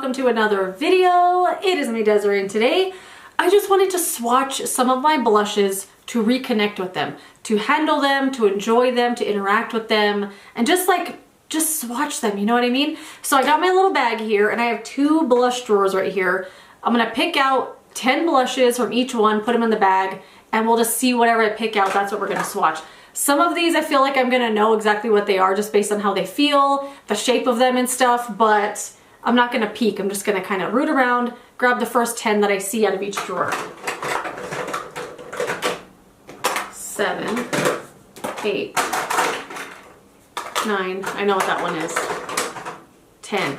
welcome to another video. It is me, Desiree, and today I just wanted to swatch some of my blushes to reconnect with them, to handle them, to enjoy them, to interact with them, and just swatch them, you know what I mean? So I got my little bag here and I have 2 blush drawers right here. I'm gonna pick out 10 blushes from each one, put them in the bag, and we'll just see whatever I pick out, that's what we're gonna swatch. Some of these I feel like I'm gonna know exactly what they are just based on how they feel, the shape of them and stuff, but I'm not gonna peek. I'm just gonna kind of root around, grab the first 10 that I see out of each drawer. 7, 8, 9, I know what that one is. 10.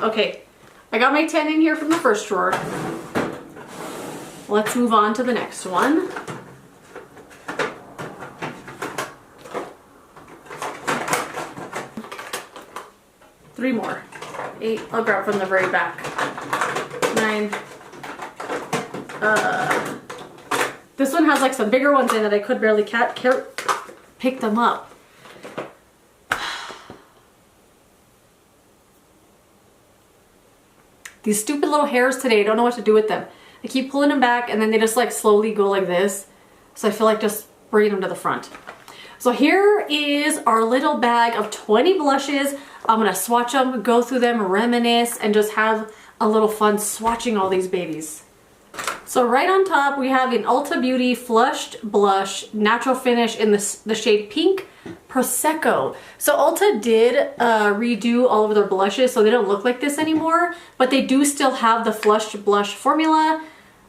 Okay, I got my 10 in here from the first drawer. Let's move on to the next one. Three more. 8, I'll grab from the very back. 9. This one has like some bigger ones in it. I could barely pick them up. These stupid little hairs today, I don't know what to do with them. I keep pulling them back and then they just like slowly go like this. So I feel like just bringing them to the front. So here is our little bag of 20 blushes. I'm gonna swatch them, go through them, reminisce, and just have a little fun swatching all these babies. So right on top we have an Ulta Beauty Flushed Blush, natural finish in the shade Pink Prosecco. So Ulta did redo all of their blushes so they don't look like this anymore, but they do still have the Flushed Blush formula.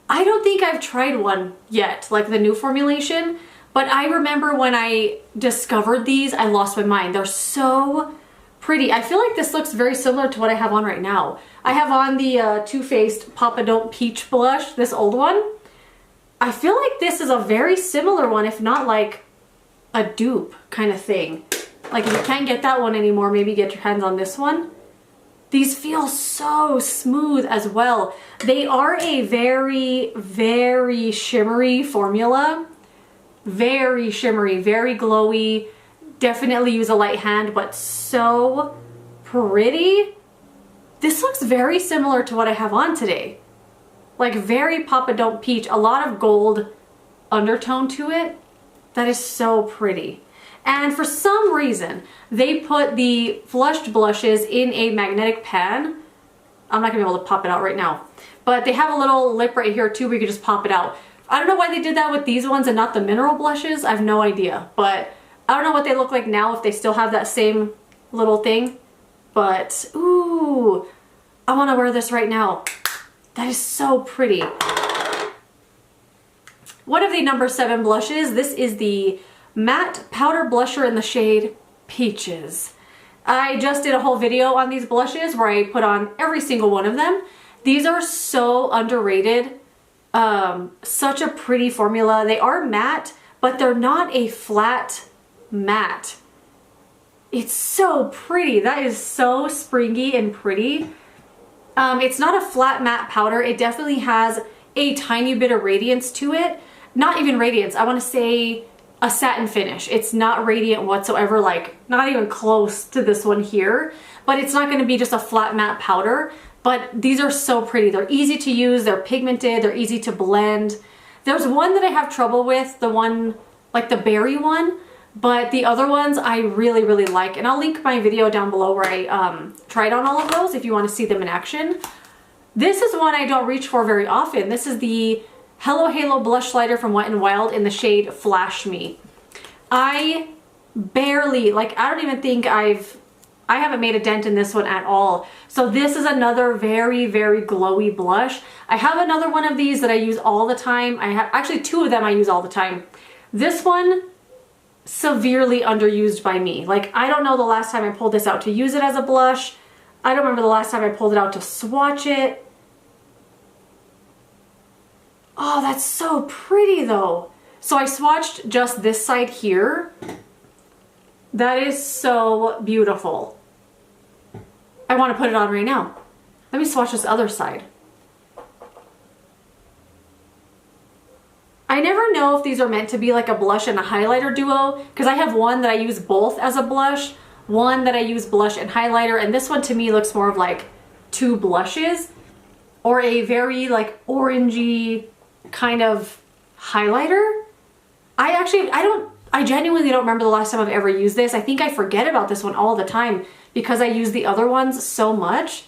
I don't think I've tried one yet, like the new formulation, but I remember when I discovered these, I lost my mind. They're so pretty. I feel like this looks very similar to what I have on right now. I have on the Too Faced Papa Don't Peach blush, this old one. I feel like this is a very similar one, if not like a dupe kind of thing. Like if you can't get that one anymore, maybe get your hands on this one. These feel so smooth as well. They are a very, very shimmery formula. Very shimmery, very glowy. Definitely use a light hand, but so pretty. This looks very similar to what I have on today. Like very Papa Don't Peach, a lot of gold undertone to it. That is so pretty. And for some reason, they put the flushed blushes in a magnetic pan. I'm not gonna be able to pop it out right now, but they have a little lip right here too where you can just pop it out. I don't know why they did that with these ones and not the mineral blushes. I have no idea, but I don't know what they look like now, if they still have that same little thing. But, ooh, I want to wear this right now. That is so pretty. One of the number 7 blushes, this is the Matte Powder Blusher in the shade Peaches. I just did a whole video on these blushes where I put on every single one of them. These are so underrated. Such a pretty formula. They are matte, but they're not a flat matte. It's so pretty. That is so springy and pretty. It's not a flat matte powder. It definitely has a tiny bit of radiance to it. Not even radiance. I want to say a satin finish. It's not radiant whatsoever, like not even close to this one here, but it's not going to be just a flat matte powder. But these are so pretty. They're easy to use, they're pigmented, they're easy to blend. There's one that I have trouble with, the one, like the berry one, but the other ones I really, really like. And I'll link my video down below where I tried on all of those if you want to see them in action. This is one I don't reach for very often. This is the Hello Halo Blushlighter from Wet n Wild in the shade Flash Me. I barely, like I don't even think I haven't made a dent in this one at all. So this is another very, very glowy blush. I have another one of these that I use all the time. I have actually 2 of them I use all the time. This one, severely underused by me. Like I don't know the last time I pulled this out to use it as a blush. I don't remember the last time I pulled it out to swatch it. Oh, that's so pretty though. So I swatched just this side here. That is so beautiful. I want to put it on right now. Let me swatch this other side. I never know if these are meant to be like a blush and a highlighter duo, because I have one that I use both as a blush, one that I use blush and highlighter, and this one to me looks more of like two blushes or a very like orangey kind of highlighter. I genuinely don't remember the last time I've ever used this. I think I forget about this one all the time because I use the other ones so much.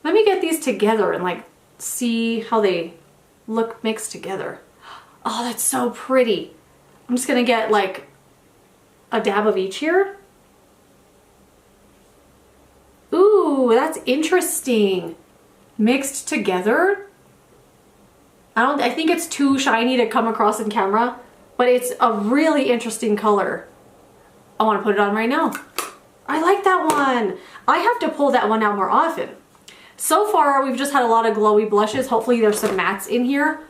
Let me get these together and like see how they look mixed together. Oh, that's so pretty. I'm just gonna get like a dab of each here. Ooh, that's interesting. Mixed together. I think it's too shiny to come across in camera, but it's a really interesting color. I want to put it on right now. I like that one. I have to pull that one out more often. So far, we've just had a lot of glowy blushes. Hopefully there's some mattes in here.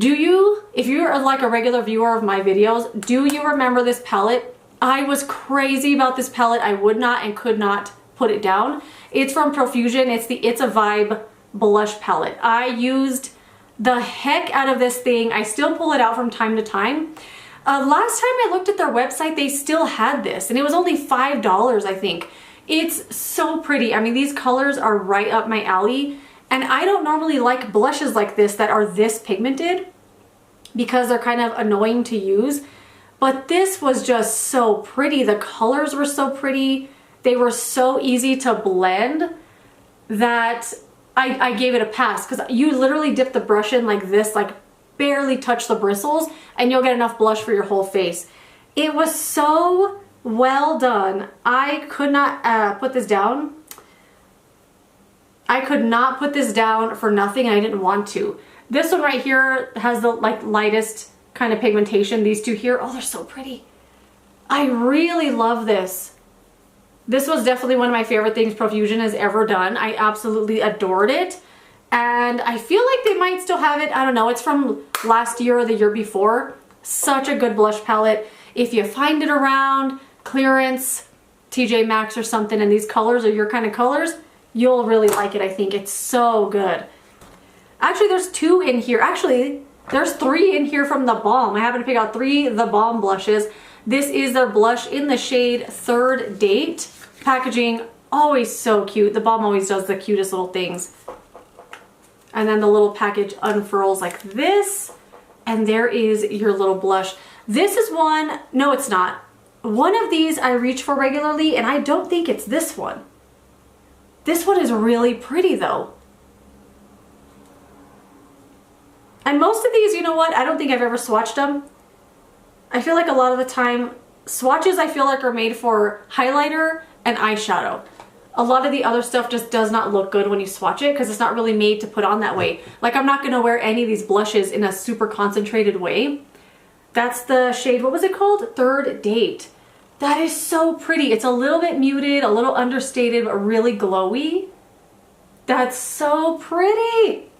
If you're like a regular viewer of my videos, do you remember this palette? I was crazy about this palette. I would not and could not put it down. It's from Profusion. It's a Vibe blush palette. I used the heck out of this thing. I still pull it out from time to time. Last time I looked at their website, they still had this and it was only $5, I think. It's so pretty. I mean, these colors are right up my alley. And I don't normally like blushes like this that are this pigmented because they're kind of annoying to use. But this was just so pretty. The colors were so pretty. They were so easy to blend that I gave it a pass because you literally dip the brush in like this, like barely touch the bristles, and you'll get enough blush for your whole face. It was so well done. I could not put this down. I could not put this down for nothing. I didn't want to. This one right here has the like lightest kind of pigmentation. These two here, oh, they're so pretty. I really love this. This was definitely one of my favorite things Profusion has ever done. I absolutely adored it. And I feel like they might still have it. I don't know. It's from last year or the year before. Such a good blush palette. If you find it around, clearance, TJ Maxx or something, and these colors are your kind of colors, you'll really like it, I think. It's so good. Actually, there's two in here. Actually, there's three in here from the Balm. I happen to pick out three The Balm blushes. This is their blush in the shade Third Date. Packaging, always so cute. The Balm always does the cutest little things. And then the little package unfurls like this. And there is your little blush. This is one, no it's not. One of these I reach for regularly and I don't think it's this one. This one is really pretty though. And most of these, you know what? I don't think I've ever swatched them. I feel like a lot of the time, swatches I feel like are made for highlighter and eyeshadow. A lot of the other stuff just does not look good when you swatch it because it's not really made to put on that way. Like I'm not going to wear any of these blushes in a super concentrated way. That's the shade, what was it called? Third Date. That is so pretty. It's a little bit muted, a little understated, but really glowy. That's so pretty.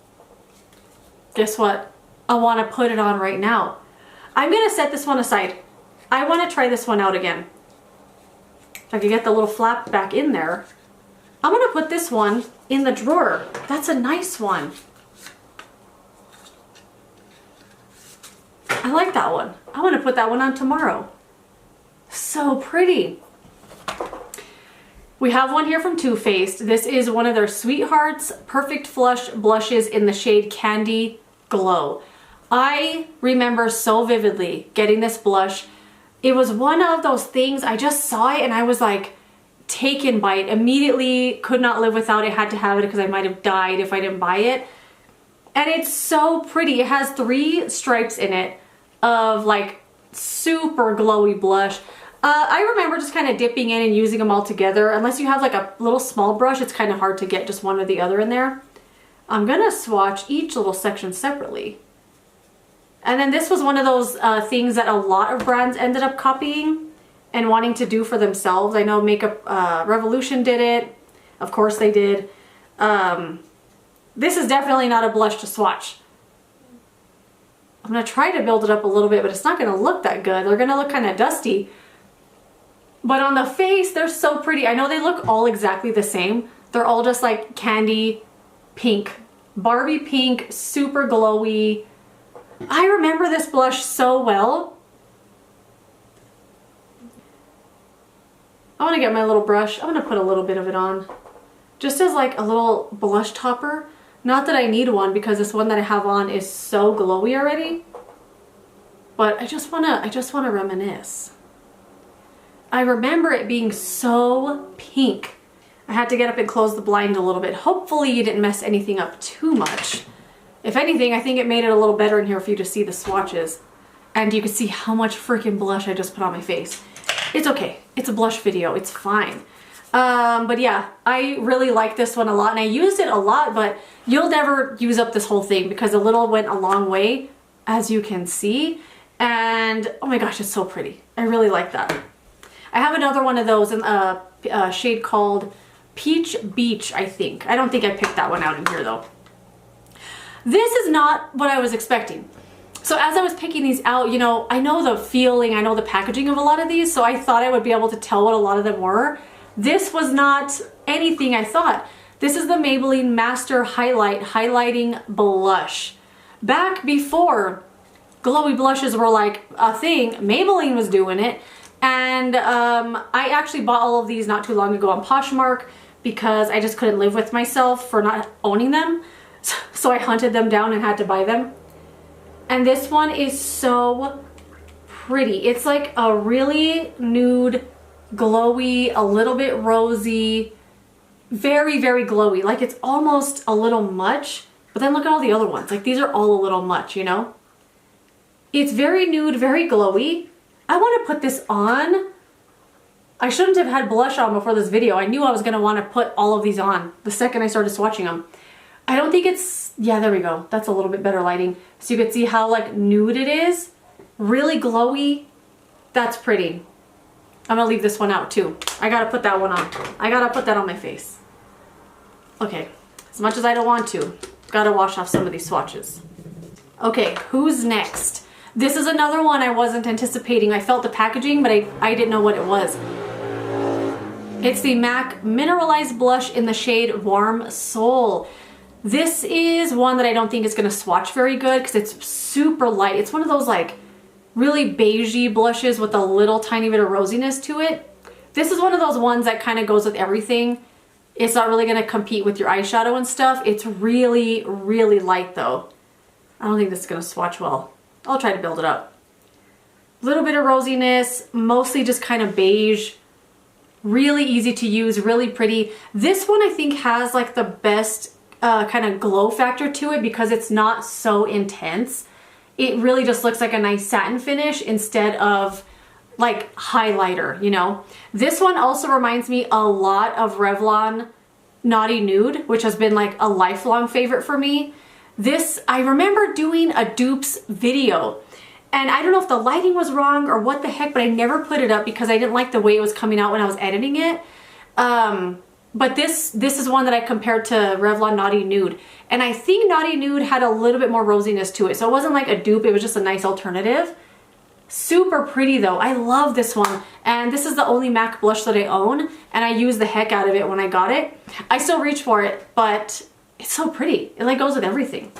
Guess what? I want to put it on right now. I'm going to set this one aside. I want to try this one out again. If I could get the little flap back in there. I'm going to put this one in the drawer. That's a nice one. I like that one. I want to put that one on tomorrow. So pretty. We have one here from Too Faced. This is one of their Sweethearts Perfect Flush blushes in the shade Candy Glow. I remember so vividly getting this blush. It was one of those things, I just saw it and I was like taken by it. Immediately could not live without it, had to have it because I might have died if I didn't buy it. And it's so pretty. It has 3 stripes in it of like super glowy blush. I remember just kind of dipping in and using them all together. Unless you have like a little small brush, it's kind of hard to get just one or the other in there. I'm gonna swatch each little section separately. And then this was one of those things that a lot of brands ended up copying and wanting to do for themselves. I know Makeup Revolution did it. Of course they did. This is definitely not a blush to swatch. I'm gonna try to build it up a little bit, but it's not gonna look that good. They're gonna look kind of dusty. But on the face, they're so pretty. I know they look all exactly the same. They're all just like candy pink. Barbie pink, super glowy. I remember this blush so well. I want to get my little brush. I'm going to put a little bit of it on. just as like a little blush topper. Not that I need one because this one that I have on is so glowy already. But I just wanna reminisce. I remember it being so pink. I had to get up and close the blind a little bit. Hopefully you didn't mess anything up too much. If anything, I think it made it a little better in here for you to see the swatches. And you can see how much freaking blush I just put on my face. It's okay. It's a blush video. It's fine. But yeah, I really like this one a lot. And I used it a lot, but you'll never use up this whole thing because a little went a long way, as you can see. And oh my gosh, it's so pretty. I really like that. I have another one of those in a shade called Peach Beach, I think. I don't think I picked that one out in here though. This is not what I was expecting. So as I was picking these out, you know, I know the feeling, I know the packaging of a lot of these, so I thought I would be able to tell what a lot of them were. This was not anything I thought. This is the Maybelline Master Highlighting Blush. Back before glowy blushes were like a thing, Maybelline was doing it. And I actually bought all of these not too long ago on Poshmark because I just couldn't live with myself for not owning them. So I hunted them down and had to buy them. And this one is so pretty. It's like a really nude, glowy, a little bit rosy, very, very glowy. Like it's almost a little much, but then look at all the other ones. Like these are all a little much, you know? It's very nude, very glowy. I want to put this on. I shouldn't have had blush on before this video. I knew I was going to want to put all of these on the second I started swatching them. I don't think it's, yeah, there we go. That's a little bit better lighting. So you can see how like nude it is. Really glowy. That's pretty. I'm gonna leave this one out too. I gotta put that one on. I gotta put that on my face. Okay, as much as I don't want to, gotta wash off some of these swatches. Okay, who's next? This is another one I wasn't anticipating. I felt the packaging, but I didn't know what it was. It's the MAC Mineralized Blush in the shade Warm Soul. This is one that I don't think is going to swatch very good because it's super light. It's one of those like really beigey blushes with a little tiny bit of rosiness to it. This is one of those ones that kind of goes with everything. It's not really going to compete with your eyeshadow and stuff. It's really, really light though. I don't think this is going to swatch well. I'll try to build it up. Little bit of rosiness, mostly just kind of beige. Really easy to use, really pretty. This one I think has like the best kind of glow factor to it because it's not so intense. It really just looks like a nice satin finish instead of like highlighter, you know. This one also reminds me a lot of Revlon Naughty Nude, which has been like a lifelong favorite for me. This, I remember doing a dupes video and I don't know if the lighting was wrong or what the heck, but I never put it up because I didn't like the way it was coming out when I was editing it. But this is one that I compared to Revlon Naughty Nude. And I think Naughty Nude had a little bit more rosiness to it. So it wasn't like a dupe, it was just a nice alternative. Super pretty though. I love this one. And this is the only MAC blush that I own. And I used the heck out of it when I got it. I still reach for it, but it's so pretty. It like goes with everything.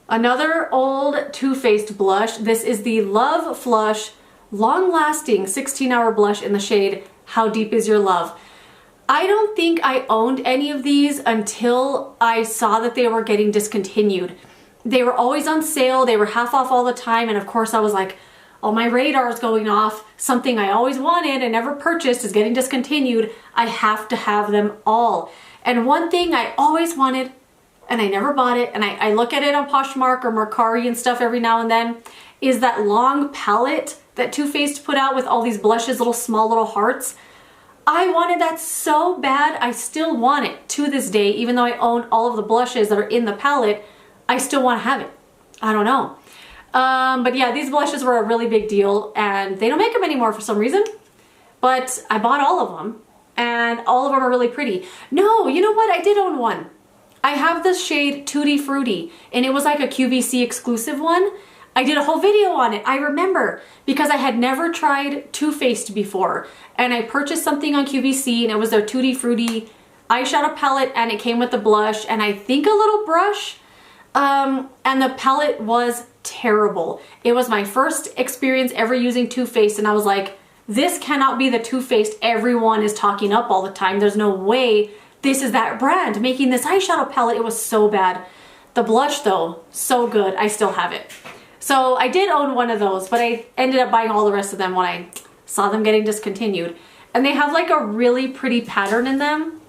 Another old Too Faced blush. This is the Love Flush Long Lasting 16-Hour Blush in the shade How Deep Is Your Love. I don't think I owned any of these until I saw that they were getting discontinued. They were always on sale, they were half off all the time, and of course I was like, oh, my radar's going off. Something I always wanted and never purchased is getting discontinued. I have to have them all. And one thing I always wanted, and I never bought it, and I look at it on Poshmark or Mercari and stuff every now and then, is that long palette that Too Faced put out with all these blushes, little small little hearts. I wanted that so bad. I still want it to this day, even though I own all of the blushes that are in the palette. I still want to have it. I don't know. But yeah, these blushes were a really big deal and they don't make them anymore for some reason. But I bought all of them and all of them are really pretty. No, you know what? I did own one. I have this shade Tutti Frutti and it was like a QVC exclusive one. I did a whole video on it, I remember, because I had never tried Too Faced before. And I purchased something on QVC and it was their Tutti Frutti eyeshadow palette and it came with the blush and I think a little brush. And the palette was terrible. It was my first experience ever using Too Faced and I was like, This cannot be the Too Faced everyone is talking up all the time. There's no way this is that brand making this eyeshadow palette. It was so bad. The blush though, so good. I still have it. So I did own one of those, but I ended up buying all the rest of them when I saw them getting discontinued. And they have like a really pretty pattern in them.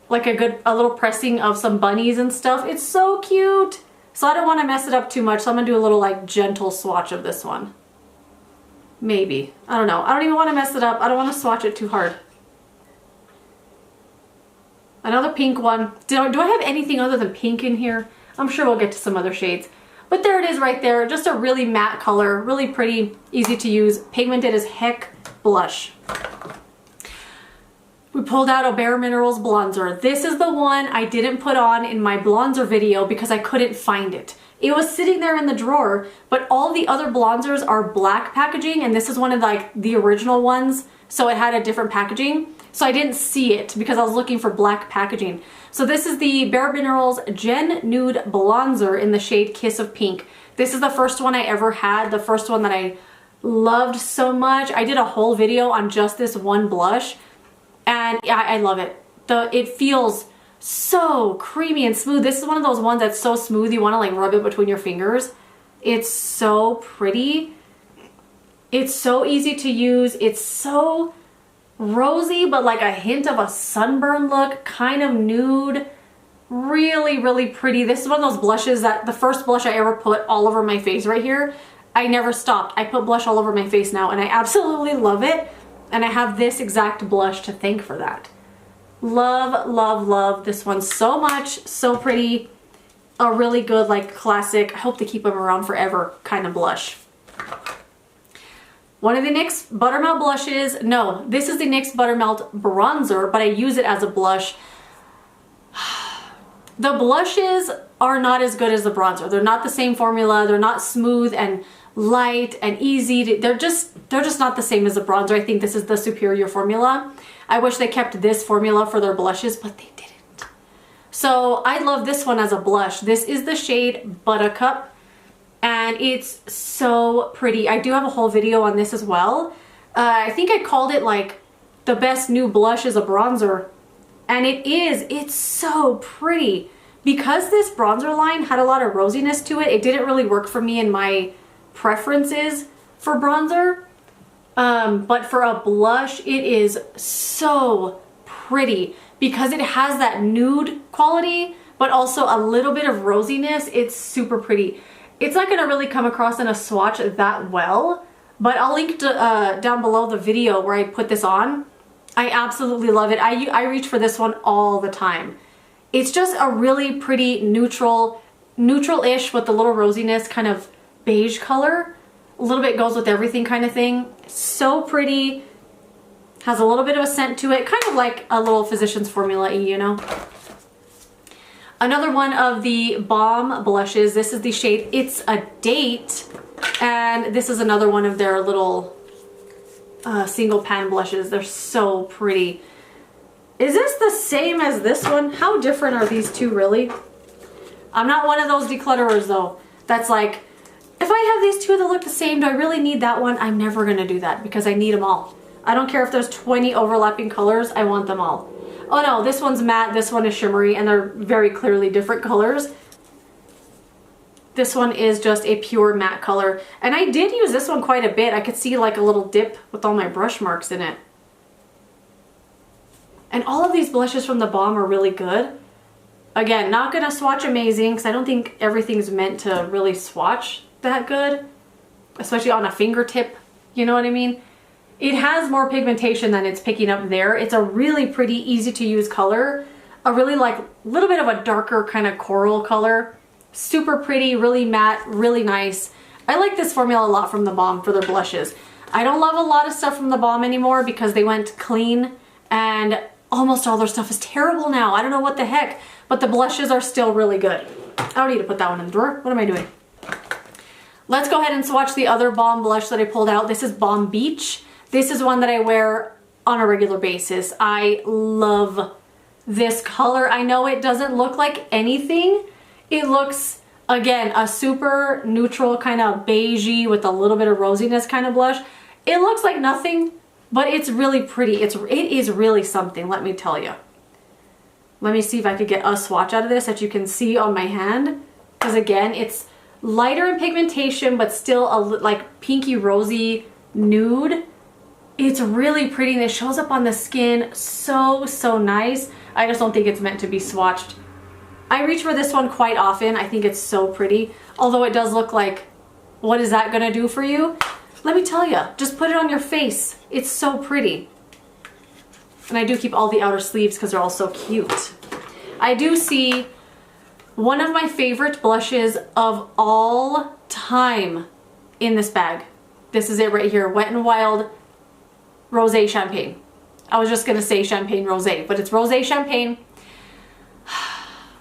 Like a little pressing of some bunnies and stuff. It's so cute. So I don't want to mess it up too much. So I'm gonna do a little like gentle swatch of this one. Maybe. I don't know. I don't even want to mess it up. I don't want to swatch it too hard. Another pink one. Do I have anything other than pink in here? I'm sure we'll get to some other shades. But there it is right there. Just a really matte color. Really pretty. Easy to use. Pigmented as heck blush. We pulled out a Bare Minerals bronzer. This is the one I didn't put on in my bronzer video because I couldn't find it. It was sitting there in the drawer, but all the other bronzers are black packaging, and this is one of like the original ones, so it had a different packaging. So I didn't see it because I was looking for black packaging. So this is the Bare Minerals Gen Nude Bronzer in the shade Kiss of Pink. This is the first one I ever had, the first one that I loved so much. I did a whole video on just this one blush, and yeah, I love it. It feels so creamy and smooth. This is one of those ones that's so smooth you want to like rub it between your fingers. It's so pretty. It's so easy to use. It's so rosy, but like a hint of a sunburn look, kind of nude. Really, really pretty. This is one of those blushes that the first blush I ever put all over my face right here. I never stopped. I put blush all over my face now, and I absolutely love it. And I have this exact blush to thank for that. Love, love, love this one so much. So pretty. A really good, like, classic, I hope they keep them around forever kind of blush. One of the NYX Buttermelt blushes. No, this is the NYX Buttermelt bronzer, but I use it as a blush. The blushes are not as good as the bronzer. They're not the same formula. They're not smooth and light and easy to, they're just not the same as the bronzer. I think this is the superior formula. I wish they kept this formula for their blushes, but they didn't. So I love this one as a blush. This is the shade Buttercup, and it's so pretty. I do have a whole video on this as well. I think I called it like the best new blush as a bronzer, and it is. It's so pretty. Because this bronzer line had a lot of rosiness to it, it didn't really work for me in my preferences for bronzer, but for a blush it is so pretty because it has that nude quality but also a little bit of rosiness. It's super pretty. It's not going to really come across in a swatch that well, but I'll link to, down below the video where I put this on. I absolutely love it. I reach for this one all the time. It's just a really pretty neutral-ish with the little rosiness kind of beige color. A little bit goes with everything kind of thing. So pretty. Has a little bit of a scent to it. Kind of like a little Physicians Formula-y, you know. Another one of the Balm blushes. This is the shade It's a Date. And this is another one of their little single pan blushes. They're so pretty. Is this the same as this one? How different are these two really? I'm not one of those declutterers though. That's like, if I have these two that look the same, do I really need that one? I'm never gonna do that because I need them all. I don't care if there's 20 overlapping colors, I want them all. Oh no, this one's matte, this one is shimmery, and they're very clearly different colors. This one is just a pure matte color. And I did use this one quite a bit. I could see like a little dip with all my brush marks in it. And all of these blushes from the Balm are really good. Again, not gonna swatch amazing because I don't think everything's meant to really swatch that good, especially on a fingertip, you know what I mean? It has more pigmentation than it's picking up there. It's a really pretty, easy to use color. A really like little bit of a darker kind of coral color. Super pretty, really matte, really nice. I like this formula a lot from the Balm for their blushes. I don't love a lot of stuff from the Balm anymore because they went clean and almost all their stuff is terrible now. I don't know what the heck, but the blushes are still really good. I don't need to put that one in the drawer. What am I doing? Let's go ahead and swatch the other Balm blush that I pulled out. This is Balm Beach. This is one that I wear on a regular basis. I love this color. I know it doesn't look like anything. It looks, again, a super neutral kind of beigey with a little bit of rosiness kind of blush. It looks like nothing, but it's really pretty. It is really something, let me tell you. Let me see if I could get a swatch out of this that you can see on my hand. Because again, it's lighter in pigmentation, but still a like pinky rosy nude. It's really pretty and it shows up on the skin so, so nice. I just don't think it's meant to be swatched. I reach for this one quite often. I think it's so pretty. Although it does look like, what is that gonna do for you? Let me tell you, just put it on your face. It's so pretty. And I do keep all the outer sleeves because they're all so cute. I do see one of my favorite blushes of all time in this bag. This is it right here, Wet n Wild Rosé Champagne. I was just gonna say Champagne Rosé, but it's Rosé Champagne.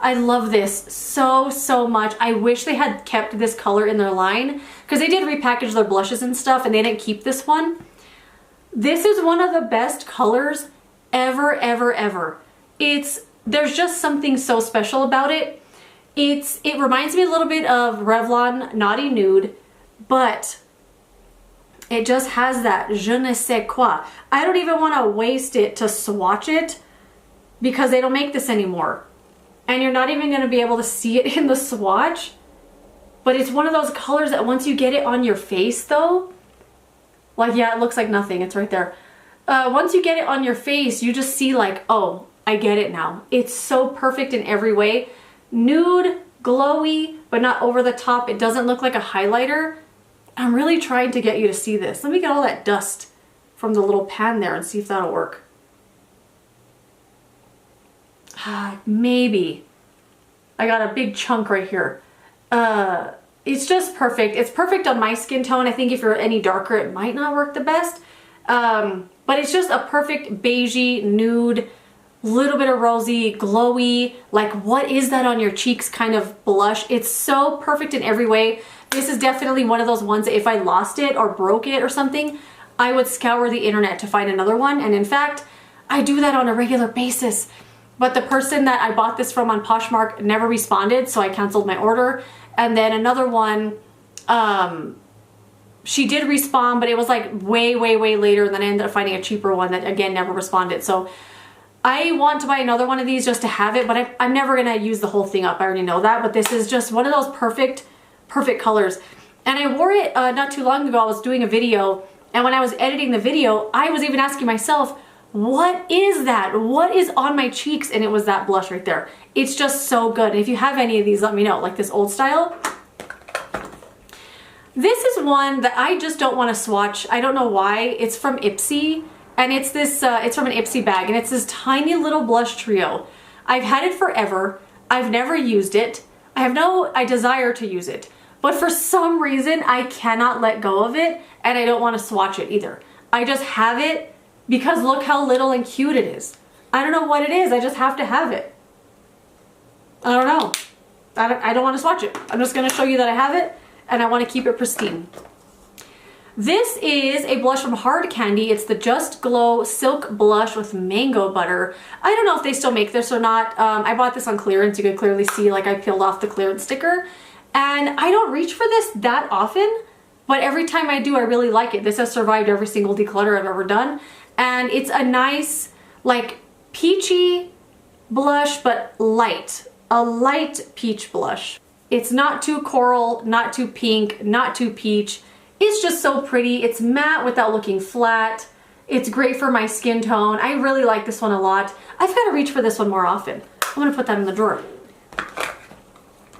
I love this so, so much. I wish they had kept this color in their line because they did repackage their blushes and stuff and they didn't keep this one. This is one of the best colors ever, ever, ever. There's just something so special about it. It reminds me a little bit of Revlon Naughty Nude, but it just has that je ne sais quoi. I don't even want to waste it to swatch it because they don't make this anymore. And you're not even going to be able to see it in the swatch. But it's one of those colors that once you get it on your face though, like yeah, it looks like nothing. It's right there. Once you get it on your face, you just see like, oh, I get it now. It's so perfect in every way. Nude, glowy, but not over the top. It doesn't look like a highlighter. I'm really trying to get you to see this. Let me get all that dust from the little pan there and see if that'll work. Maybe. I got a big chunk right here. It's just perfect. It's perfect on my skin tone. I think if you're any darker, it might not work the best. But it's just a perfect beigey, nude, little bit of rosy, glowy, like what is that on your cheeks kind of blush. It's so perfect in every way. This is definitely one of those ones that if I lost it or broke it or something, I would scour the internet to find another one. And in fact, I do that on a regular basis. But the person that I bought this from on Poshmark never responded, so I canceled my order. And then another one, she did respond, but it was like way, way, way later. And then I ended up finding a cheaper one that again never responded. So I want to buy another one of these just to have it, but I'm never gonna use the whole thing up. I already know that, but this is just one of those perfect colors. And I wore it not too long ago. I was doing a video, and when I was editing the video, I was even asking myself, what is that? What is on my cheeks? And it was that blush right there. It's just so good. And if you have any of these, let me know, like this old style. This is one that I just don't want to swatch. I don't know why. It's from Ipsy, and it's this, it's from an Ipsy bag, and it's this tiny little blush trio. I've had it forever. I've never used it. I desire to use it, but for some reason I cannot let go of it, and I don't want to swatch it either. I just have it because look how little and cute it is. I don't know what it is. I just have to have it. I don't know. I don't want to swatch it. I'm just going to show you that I have it, and I want to keep it pristine. This is a blush from Hard Candy. It's the Just Glow Silk Blush with Mango Butter. I don't know if they still make this or not. I bought this on clearance. You could clearly see like I peeled off the clearance sticker. And I don't reach for this that often, but every time I do, I really like it. This has survived every single declutter I've ever done. And it's a nice, like, peachy blush, but light. A light peach blush. It's not too coral, not too pink, not too peach. It's just so pretty. It's matte without looking flat. It's great for my skin tone. I really like this one a lot. I've got to reach for this one more often. I'm going to put that in the drawer.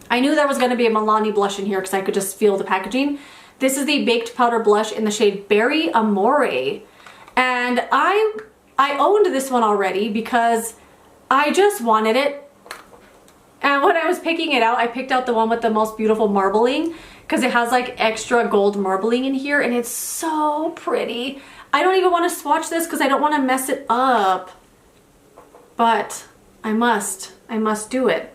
I knew there was going to be a Milani blush in here because I could just feel the packaging. This is the Baked Powder Blush in the shade Berry Amore. And I owned this one already because I just wanted it. And when I was picking it out, I picked out the one with the most beautiful marbling because it has like extra gold marbling in here, and it's so pretty. I don't even want to swatch this because I don't want to mess it up. But I must do it.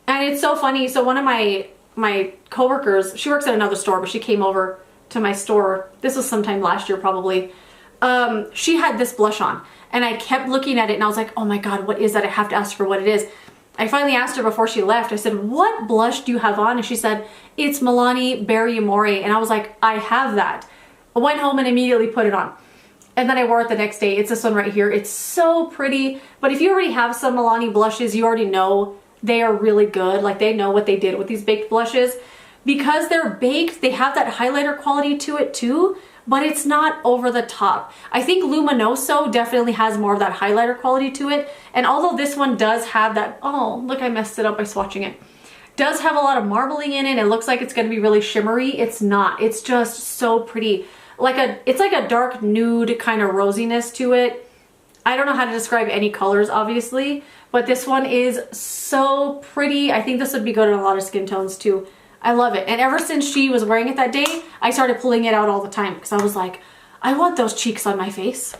And it's so funny. So one of my coworkers, she works at another store, but she came over to my store. This was sometime last year probably. She had this blush on, and I kept looking at it, and I was like, oh my God, what is that? I have to ask her what it is. I finally asked her before she left. I said, what blush do you have on? And she said, it's Milani Berry Amore. And I was like, I have that. I went home and immediately put it on. And then I wore it the next day. It's this one right here. It's so pretty. But if you already have some Milani blushes, you already know they are really good. Like, they know what they did with these baked blushes. Because they're baked, they have that highlighter quality to it too, but it's not over the top. I think Luminoso definitely has more of that highlighter quality to it. And although this one does have that, oh, look, I messed it up by swatching it. Does have a lot of marbling in it. It looks like it's gonna be really shimmery. It's not. It's just so pretty. It's like a dark nude kind of rosiness to it. I don't know how to describe any colors, obviously, but this one is so pretty. I think this would be good in a lot of skin tones too. I love it. And ever since she was wearing it that day, I started pulling it out all the time because I was like, I want those cheeks on my face.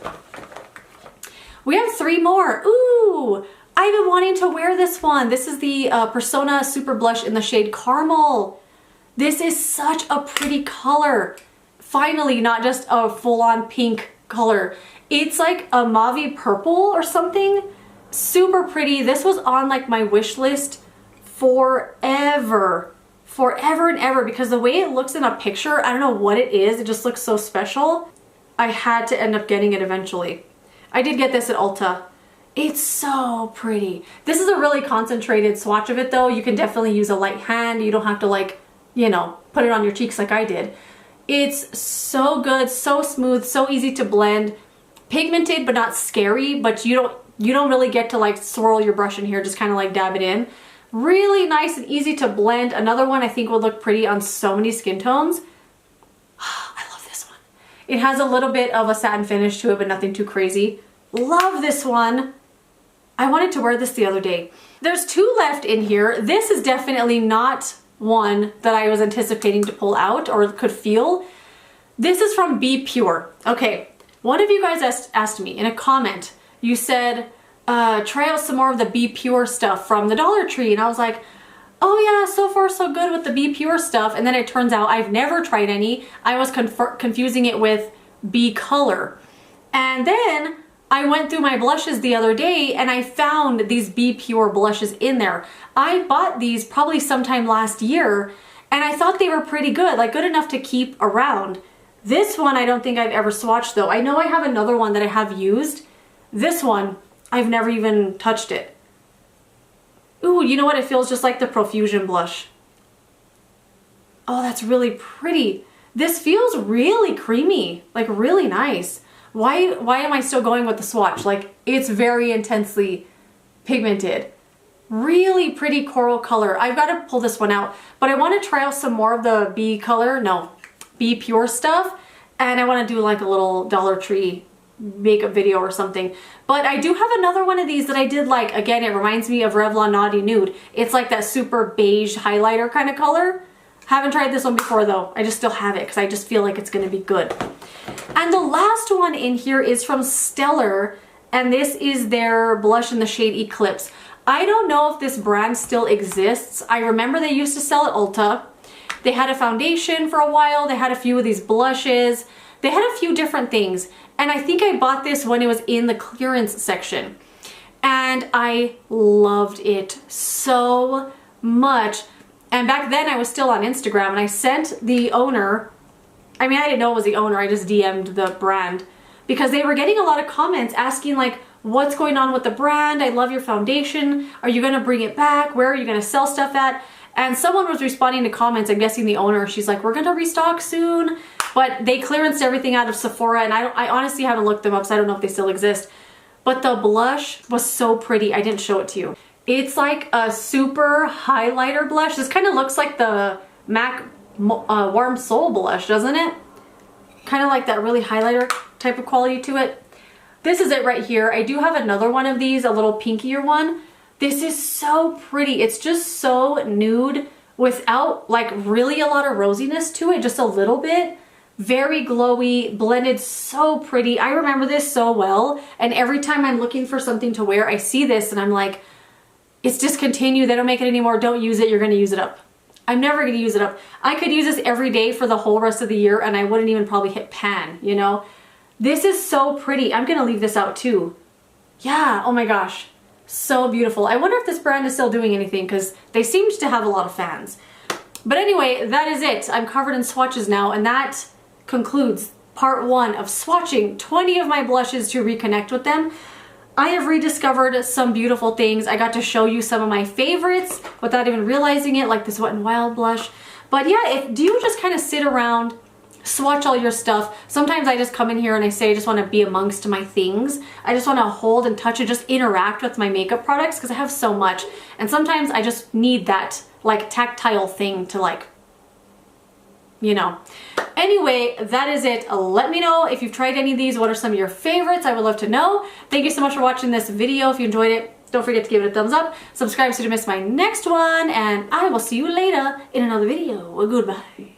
We have 3 more. Ooh, I've been wanting to wear this one. This is the Persona Super Blush in the shade Caramel. This is such a pretty color. Finally, not just a full-on pink color. It's like a mauve purple or something. Super pretty. This was on like my wish list forever and ever, because the way it looks in a picture, I don't know what it is, it just looks so special. I had to end up getting it eventually. I did get this at Ulta. It's so pretty. This is a really concentrated swatch of it though. You can definitely use a light hand. You don't have to, like, you know, put it on your cheeks like I did. It's so good, so smooth, so easy to blend. Pigmented but not scary, but you don't really get to like swirl your brush in here, just kind of like dab it in. Really nice and easy to blend. Another one I think would look pretty on so many skin tones. I love this one. It has a little bit of a satin finish to it, but nothing too crazy. Love this one. I wanted to wear this the other day. There's 2 left in here. This is definitely not one that I was anticipating to pull out or could feel. This is from b.pure. Okay, one of you guys asked me in a comment, you said, try out some more of the b.pure stuff from the Dollar Tree. And I was like, oh yeah, so far so good with the b.pure stuff. And then it turns out I've never tried any. I was confusing it with b.color. And then I went through my blushes the other day and I found these b.pure blushes in there. I bought these probably sometime last year and I thought they were pretty good, like good enough to keep around. This one I don't think I've ever swatched though. I know I have another one that I have used. This one, I've never even touched it. Ooh, you know what? It feels just like the Profusion blush. Oh, that's really pretty. This feels really creamy, like really nice. Why am I still going with the swatch? Like, it's very intensely pigmented. Really pretty coral color. I've got to pull this one out, but I want to try out some more of the b.pure stuff. And I want to do like a little Dollar Tree makeup video or something. But I do have another one of these that I did like. Again, it reminds me of Revlon Naughty Nude. It's like that super beige highlighter kind of color. Haven't tried this one before though. I just still have it because I just feel like it's going to be good. And the last one in here is from Stellar, and this is their blush in the shade Eclipse. I don't know if this brand still exists. I remember they used to sell at Ulta. They had a foundation for a while. They had a few of these blushes. They had a few different things. And I think I bought this when it was in the clearance section. And I loved it so much. And back then I was still on Instagram and I sent the owner, I mean, I didn't know it was the owner, I just DM'd the brand because they were getting a lot of comments asking like, what's going on with the brand? I love your foundation. Are you gonna bring it back? Where are you gonna sell stuff at? And someone was responding to comments, I'm guessing the owner, she's like, we're gonna restock soon. But they clearanced everything out of Sephora and I honestly haven't looked them up, so I don't know if they still exist. But the blush was so pretty, I didn't show it to you. It's like a super highlighter blush. This kind of looks like the MAC Warm Soul blush, doesn't it? Kind of like that really highlighter type of quality to it. This is it right here. I do have another one of these, a little pinkier one. This is so pretty. It's just so nude without like really a lot of rosiness to it, just a little bit. Very glowy, blended so pretty. I remember this so well, and every time I'm looking for something to wear, I see this and I'm like, it's discontinued, they don't make it anymore, don't use it, you're gonna use it up. I'm never gonna use it up. I could use this every day for the whole rest of the year and I wouldn't even probably hit pan, you know? This is so pretty. I'm gonna leave this out too. Yeah, oh my gosh, so beautiful. I wonder if this brand is still doing anything because they seem to have a lot of fans. But anyway, that is it. I'm covered in swatches now and that concludes part 1 of swatching 20 of my blushes to reconnect with them. I have rediscovered some beautiful things. I got to show you some of my favorites without even realizing it, like this Wet n Wild blush. But yeah, do you just kind of sit around, swatch all your stuff? Sometimes I just come in here and I say I just want to be amongst my things. I just want to hold and touch and just interact with my makeup products because I have so much. And sometimes I just need that like tactile thing to like, you know. Anyway, that is it. Let me know if you've tried any of these. What are some of your favorites? I would love to know. Thank you so much for watching this video. If you enjoyed it, don't forget to give it a thumbs up. Subscribe so you don't miss my next one. And I will see you later in another video. Goodbye.